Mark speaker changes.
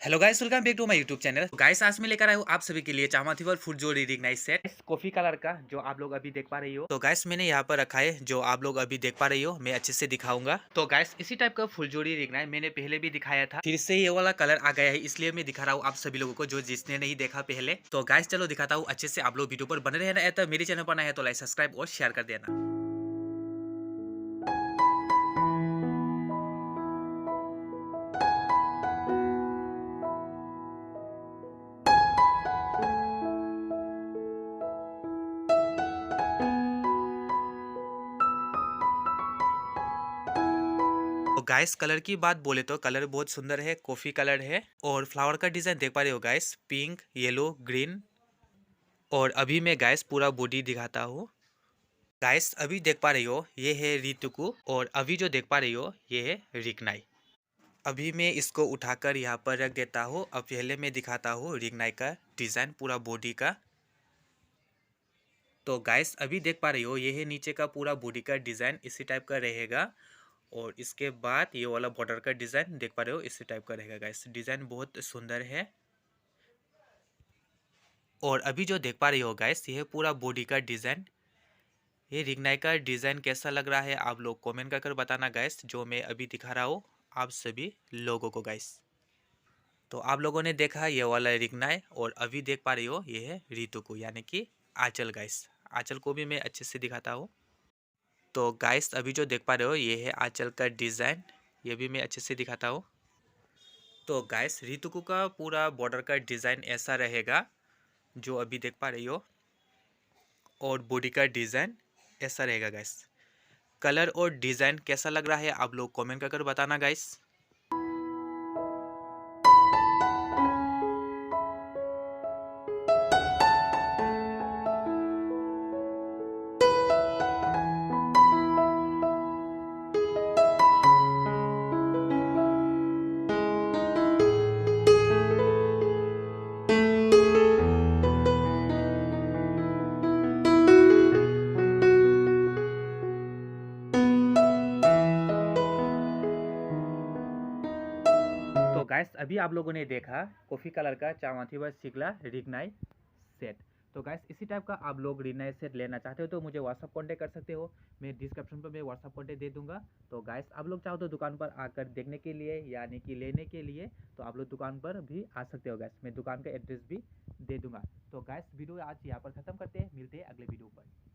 Speaker 1: Hello guys, welcome back to my YouTube channel. Guys, आज मैं लेकर आया हूँ आप सभी के लिए चामाथिवर फूड जोड़ी रिकग्नाइज सेट कॉफी कलर का, जो आप लोग अभी देख पा रही हो। तो गाइस, मैंने यहाँ पर रखा है, जो आप लोग अभी देख पा रही हो। मैं अच्छे से दिखाऊंगा। तो गाइस, इसी टाइप का फुल जोड़ी रिकग्नाइज मैंने पहले भी दिखाया था, फिर से ये वाला कलर आ गया है, इसलिए मैं दिखा रहा हूँ आप सभी लोगों को, जो जिसने नहीं देखा पहले। तो गाइस, चलो दिखाता हूँ अच्छे से। आप लोग वीडियो पर बने रहना है, तो मेरे चैनल पर नया है तो लाइक, सब्सक्राइब और शेयर कर देना। तो गाइस, कलर की बात बोले तो कलर बहुत सुंदर है, कॉफी कलर है। और फ्लावर का डिजाइन देख पा रहे हो गाइस, पिंक, येलो, ग्रीन। और अभी मैं गाइस पूरा बॉडी दिखाता हूँ। गाइस, अभी देख पा रही हो, ये है रितुकु। और अभी जो देख पा रही हो, ये है रिकनाई। अभी मैं इसको उठाकर यहाँ पर रख देता हूँ। अब पहले मैं दिखाता हूँ रिकनाई का डिजाइन पूरा बॉडी का। तो गाइस, अभी देख पा रही हो, ये है नीचे का पूरा बॉडी का डिजाइन, इसी टाइप का रहेगा। और इसके बाद ये वाला बॉर्डर का डिजाइन देख पा रहे हो, इसी टाइप का रहेगा। गाइस, डिजाइन बहुत सुंदर है। और अभी जो देख पा रही हो गाइस, ये है पूरा बॉडी का डिजाइन। ये रिगनाई का डिजाइन कैसा लग रहा है, आप लोग कमेंट कर बताना गाइस, जो मैं अभी दिखा रहा हूँ आप सभी लोगों को। गाइस, तो आप लोगों ने देखा ये वाला रिगनाई, और अभी देख पा रही हो, ये है रितु को, यानी कि आंचल। गाइस, आंचल को भी मैं अच्छे से दिखाता हूँ। तो गाइस, अभी जो देख पा रहे हो, ये है आंचल का डिजाइन, ये भी मैं अच्छे से दिखाता हूँ। तो गाइस, रितुकु का पूरा बॉर्डर का डिजाइन ऐसा रहेगा, जो अभी देख पा रही हो। और बॉडी का डिजाइन ऐसा रहेगा। गाइस, कलर और डिजाइन कैसा लग रहा है, आप लोग कमेंट कर बताना गाइस। तो गाइस, अभी आप लोगों ने देखा कॉफी कलर का चामाथिवर सिगला रिगनाई सेट। तो गाइस, इसी टाइप का आप लोग रिगनाई सेट लेना चाहते हो तो मुझे व्हाट्सअप कॉन्टेक्ट कर सकते हो। मैं डिस्क्रिप्शन पर मैं व्हाट्सअप कॉन्टेक्ट दे दूंगा। तो गाइस, आप लोग चाहो तो दुकान पर आकर देखने के लिए, यानी कि लेने के लिए, तो आप लोग दुकान पर भी आ सकते हो। गाइस, मैं दुकान का एड्रेस भी दे दूंगा। तो गाइस, वीडियो आज यहाँ पर खत्म करते हैं, मिलते हैं अगले वीडियो पर।